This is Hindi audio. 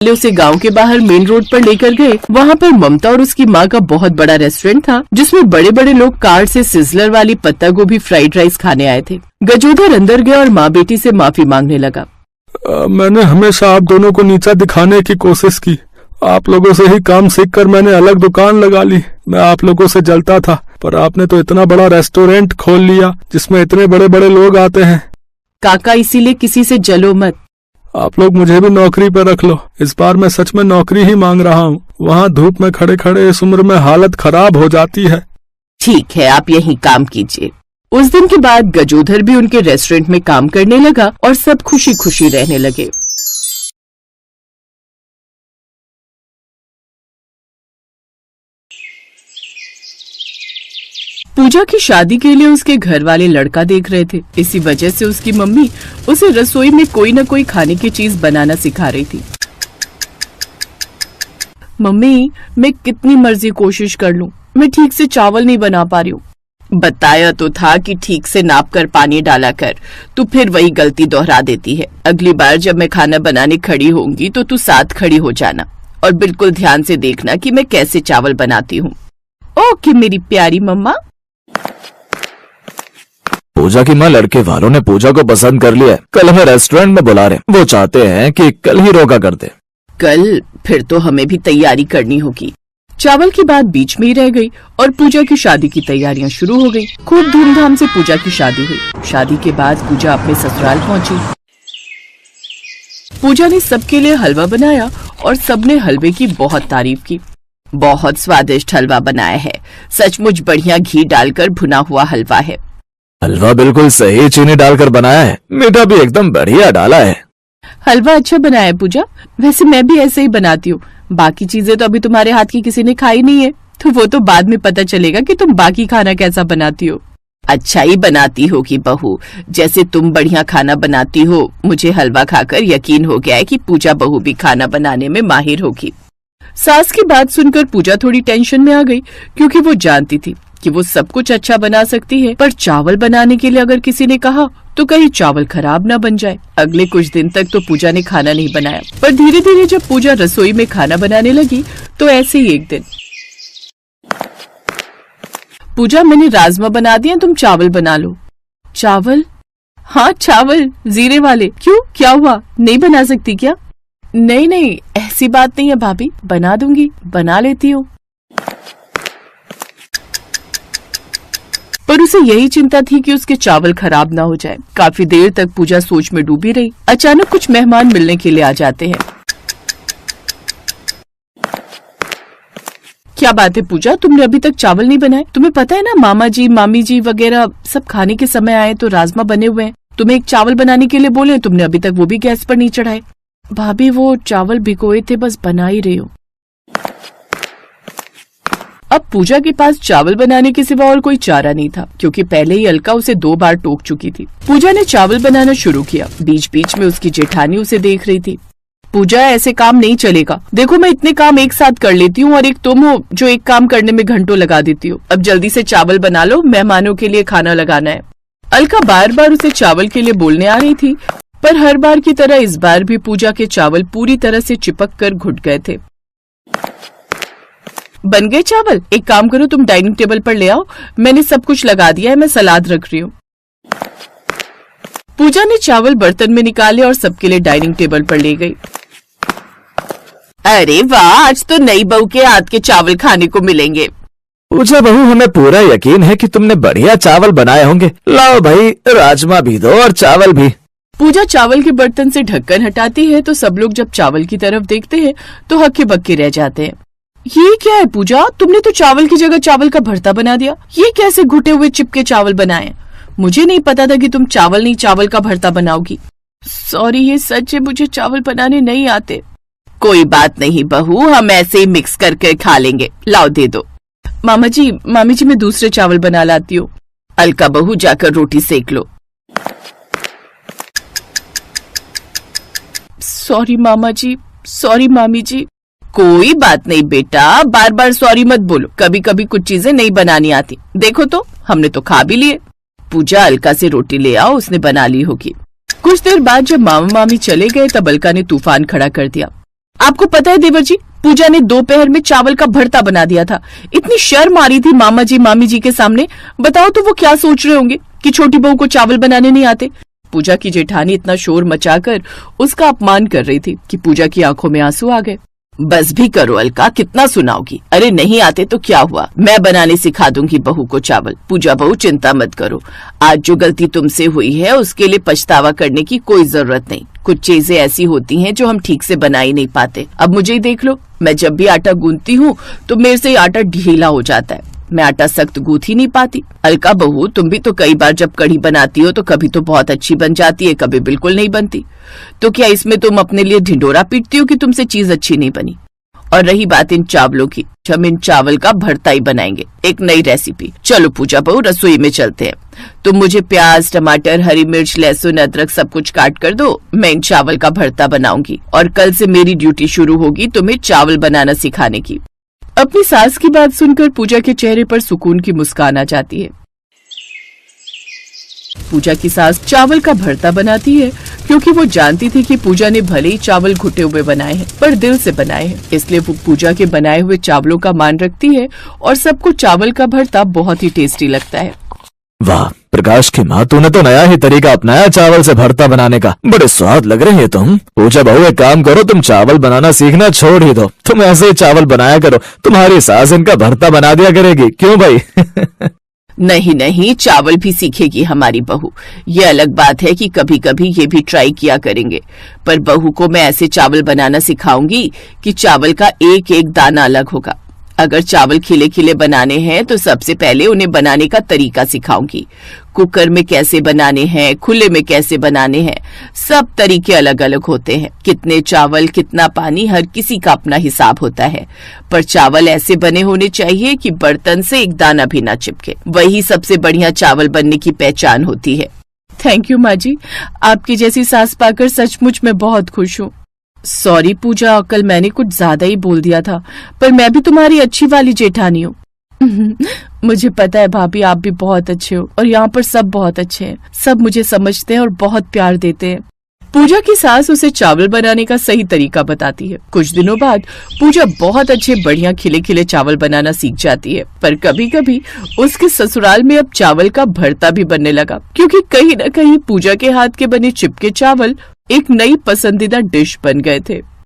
उसे गांव के बाहर मेन रोड पर लेकर गए। वहाँ पर ममता और उसकी माँ का बहुत बड़ा रेस्टोरेंट था, जिसमें बड़े बड़े लोग कार से सिजलर वाली पत्ता गोभी फ्राइड राइस खाने आए थे। गजोधर अंदर गया और माँ बेटी से माफी मांगने लगा। मैंने हमेशा आप दोनों को नीचा दिखाने की कोशिश की। आप लोगों से ही काम सीखकर मैंने अलग दुकान लगा ली। मैं आप लोगों से जलता था, पर आपने तो इतना बड़ा रेस्टोरेंट खोल लिया जिसमें इतने बड़े बड़े लोग आते हैं। काका, इसीलिए किसी से जलो मत। आप लोग मुझे भी नौकरी पर रख लो। इस बार मैं सच में नौकरी ही मांग रहा हूँ। वहाँ धूप में खड़े खड़े इस उम्र में हालत खराब हो जाती है। ठीक है, आप यहीं काम कीजिए। उस दिन के बाद गजोधर भी उनके रेस्टोरेंट में काम करने लगा और सब खुशी खुशी रहने लगे। पूजा की शादी के लिए उसके घर वाले लड़का देख रहे थे। इसी वजह से उसकी मम्मी उसे रसोई में कोई न कोई खाने की चीज बनाना सिखा रही थी। मम्मी, मैं कितनी मर्जी कोशिश कर लूं, मैं ठीक से चावल नहीं बना पा रही हूँ। बताया तो था कि ठीक से नाप कर पानी डाला कर, तू फिर वही गलती दोहरा देती है। अगली बार जब मैं खाना बनाने खड़ी होंगी तो तू साथ खड़ी हो जाना और बिल्कुल ध्यान से देखना कि मैं कैसे चावल बनाती हूँ। ओके मेरी प्यारी मम्मा। पूजा की माँ लड़के वालों ने पूजा को पसंद कर लिया है। कल हमें रेस्टोरेंट में बुला रहे। वो चाहते हैं कि कल ही रोका कर दे। कल? फिर तो हमें भी तैयारी करनी होगी। चावल की बात बीच में ही रह गई और पूजा की शादी की तैयारियां शुरू हो गई। खूब धूमधाम से पूजा की शादी हुई। शादी के बाद पूजा अपने ससुराल पहुंची। पूजा ने सबके लिए हलवा बनाया और सबने हलवे की बहुत तारीफ की। बहुत स्वादिष्ट हलवा बनाया है, सचमुच बढ़िया घी डालकर भुना हुआ हलवा है। हलवा बिल्कुल सही चीनी डालकर बनाया है, मीठा भी एकदम बढ़िया डाला है। हलवा अच्छा बनाया है पूजा। वैसे मैं भी ऐसे ही बनाती हूँ। बाकी चीजें तो अभी तुम्हारे हाथ की किसी ने खाई नहीं है, तो वो तो बाद में पता चलेगा कि तुम बाकी खाना कैसा बनाती हो। अच्छा ही बनाती होगी बहू, जैसे तुम बढ़िया खाना बनाती हो। मुझे हलवा खाकर यकीन हो गया है कि पूजा बहू भी खाना बनाने में माहिर होगी। सास की बात सुनकर पूजा थोड़ी टेंशन में आ गई, क्योंकि वो जानती थी कि वो सब कुछ अच्छा बना सकती है, पर चावल बनाने के लिए अगर किसी ने कहा तो कहीं चावल खराब ना बन जाए। अगले कुछ दिन तक तो पूजा ने खाना नहीं बनाया, पर धीरे धीरे जब पूजा रसोई में खाना बनाने लगी तो ऐसे ही एक दिन, पूजा मैंने राजमा बना दिया, तुम चावल बना लो। चावल? हाँ चावल, जीरे वाले। क्यों, क्या हुआ, नहीं बना सकती क्या? नहीं नहीं, ऐसी बात नहीं है भाभी, बना दूंगी, बना लेती हूँ। पर उसे यही चिंता थी कि उसके चावल खराब ना हो जाए। काफी देर तक पूजा सोच में डूबी रही। अचानक कुछ मेहमान मिलने के लिए आ जाते हैं। क्या बात है पूजा, तुमने अभी तक चावल नहीं बनाए? तुम्हें पता है ना, मामा जी मामी जी वगैरह सब खाने के समय आए तो राजमा बने हुए हैं। तुम्हें एक चावल बनाने के लिए बोले, तुमने अभी तक वो भी गैस पर नहीं चढ़ाए। भाभी वो चावल भिगोए थे, बस बना ही रही हूँ। अब पूजा के पास चावल बनाने के सिवा और कोई चारा नहीं था, क्योंकि पहले ही अलका उसे 2 बार टोक चुकी थी। पूजा ने चावल बनाना शुरू किया। बीच बीच में उसकी जेठानी उसे देख रही थी। पूजा, ऐसे काम नहीं चलेगा। देखो मैं इतने काम एक साथ कर लेती हूँ और एक तुम हो जो एक काम करने में घंटों लगा देती हो। अब जल्दी से चावल बना लो, मेहमानों के लिए खाना लगाना है। अलका बार बार उसे चावल के लिए बोलने आ रही थी, पर हर बार की तरह इस बार भी पूजा के चावल पूरी तरह से चिपक कर घुट गए थे। बन गए चावल? एक काम करो, तुम डाइनिंग टेबल पर ले आओ, मैंने सब कुछ लगा दिया है, मैं सलाद रख रही हूँ। पूजा ने चावल बर्तन में निकाले और सबके लिए डाइनिंग टेबल पर ले गई। अरे वाह, आज तो नई बहू के हाथ के चावल खाने को मिलेंगे। पूजा बहू, हमें पूरा यकीन है कि तुमने बढ़िया चावल बनाए होंगे। लाओ भाई, राजमा भी दो और चावल भी। पूजा चावल के बर्तन से ढक्कन हटाती है तो सब लोग जब चावल की तरफ देखते हैं तो हक्के बक्के रह जाते हैं। ये क्या है पूजा, तुमने तो चावल की जगह चावल का भरता बना दिया। ये कैसे घुटे हुए चिपके चावल बनाए? मुझे नहीं पता था कि तुम चावल नहीं चावल का भरता बनाओगी। सॉरी, ये सच है, मुझे चावल बनाने नहीं आते। कोई बात नहीं बहू, हम ऐसे ही मिक्स करके खा लेंगे। लाओ दे दो। मामा जी मामी जी, मैं दूसरे चावल बना लाती हूँ। अलका बहू, जाकर रोटी सेक लो। सॉरी मामा जी, सॉरी मामी जी। कोई बात नहीं बेटा, बार बार सॉरी मत बोलो। कभी कभी कुछ चीजें नहीं बनानी आती। देखो तो, हमने तो खा भी लिए। पूजा, अलका से रोटी ले आओ, उसने बना ली होगी। कुछ देर बाद जब मामा मामी चले गए तब अलका ने तूफान खड़ा कर दिया। आपको पता है देवर जी, पूजा ने दोपहर में चावल का भरता बना दिया था। इतनी शर्म आ रही थी मामा जी मामी जी के सामने। बताओ तो वो क्या सोच रहे होंगे कि छोटी बहू को चावल बनाने नहीं आते। पूजा की जेठानी इतना शोर मचाकर उसका अपमान कर रही थी कि पूजा की आंखों में आंसू आ गए। बस भी करो अलका, कितना सुनाओगी। अरे नहीं आते तो क्या हुआ, मैं बनाने सिखा दूंगी बहू को चावल। पूजा बहू चिंता मत करो, आज जो गलती तुमसे हुई है उसके लिए पछतावा करने की कोई जरूरत नहीं। कुछ चीजें ऐसी होती हैं जो हम ठीक से बना ही नहीं पाते। अब मुझे ही देख लो, मैं जब भी आटा गूंथती हूँ तो मेरे से आटा ढीला हो जाता है, मैं आटा सख्त गूंथ ही नहीं पाती। अलका बहू, तुम भी तो कई बार जब कढ़ी बनाती हो तो कभी तो बहुत अच्छी बन जाती है, कभी बिल्कुल नहीं बनती। तो क्या इसमें तुम अपने लिए ढिंडोरा पीटती हो कि तुमसे चीज अच्छी नहीं बनी? और रही बात इन चावलों की, हम इन चावल का भरता ही बनाएंगे, एक नई रेसिपी। चलो पूजा बहू, रसोई में चलते हैं। तुम मुझे प्याज, टमाटर, हरी मिर्च, लहसुन, अदरक सब कुछ काट कर दो। मैं इन चावल का भरता बनाऊंगी और कल से मेरी ड्यूटी शुरू होगी तुम्हें चावल बनाना सिखाने की। अपनी सास की बात सुनकर पूजा के चेहरे पर सुकून की मुस्कान आ जाती है। पूजा की सास चावल का भरता बनाती है क्योंकि वो जानती थी कि पूजा ने भले ही चावल घुटे हुए बनाए हैं पर दिल से बनाए हैं, इसलिए वो पूजा के बनाए हुए चावलों का मान रखती है और सबको चावल का भरता बहुत ही टेस्टी लगता है। वाह प्रकाश की माँ, तूने तो नया ही तरीका अपनाया चावल से भरता बनाने का। बड़े स्वाद लग रहे हैं तुम। पूजा बहू, एक काम करो, तुम चावल बनाना सीखना छोड़ ही दो। तुम ऐसे ही चावल बनाया करो, तुम्हारी सास इनका भरता बना दिया करेगी। क्यों भाई? नहीं नहीं, चावल भी सीखेगी हमारी बहू। ये अलग बात है कि कभी कभी ये भी ट्राई किया करेंगे, पर बहू को मैं ऐसे चावल बनाना सिखाऊंगी कि चावल का एक एक दाना अलग होगा। अगर चावल खिले खिले बनाने हैं तो सबसे पहले उन्हें बनाने का तरीका सिखाऊंगी। कुकर में कैसे बनाने हैं, खुले में कैसे बनाने हैं, सब तरीके अलग अलग होते हैं। कितने चावल, कितना पानी, हर किसी का अपना हिसाब होता है। पर चावल ऐसे बने होने चाहिए कि बर्तन से एक दाना भी ना चिपके। वही सबसे बढ़िया चावल बनने की पहचान होती है। थैंक यू माँ जी, आपकी जैसी सास पाकर सचमुच मैं बहुत खुश हूँ। सॉरी पूजा, कल मैंने कुछ ज्यादा ही बोल दिया था, पर मैं भी तुम्हारी अच्छी वाली जेठानी हूँ। मुझे पता है भाभी, आप भी बहुत अच्छे हो और यहाँ पर सब बहुत अच्छे हैं। सब मुझे समझते हैं और बहुत प्यार देते हैं। पूजा की सास उसे चावल बनाने का सही तरीका बताती है। कुछ दिनों बाद पूजा बहुत अच्छे बढ़िया खिले खिले चावल बनाना सीख जाती है, पर कभी कभी उसके ससुराल में अब चावल का भरता भी बनने लगा, क्योंकि कहीं न कहीं पूजा के हाथ के बने चिपके चावल एक नई पसंदीदा डिश बन गए थे।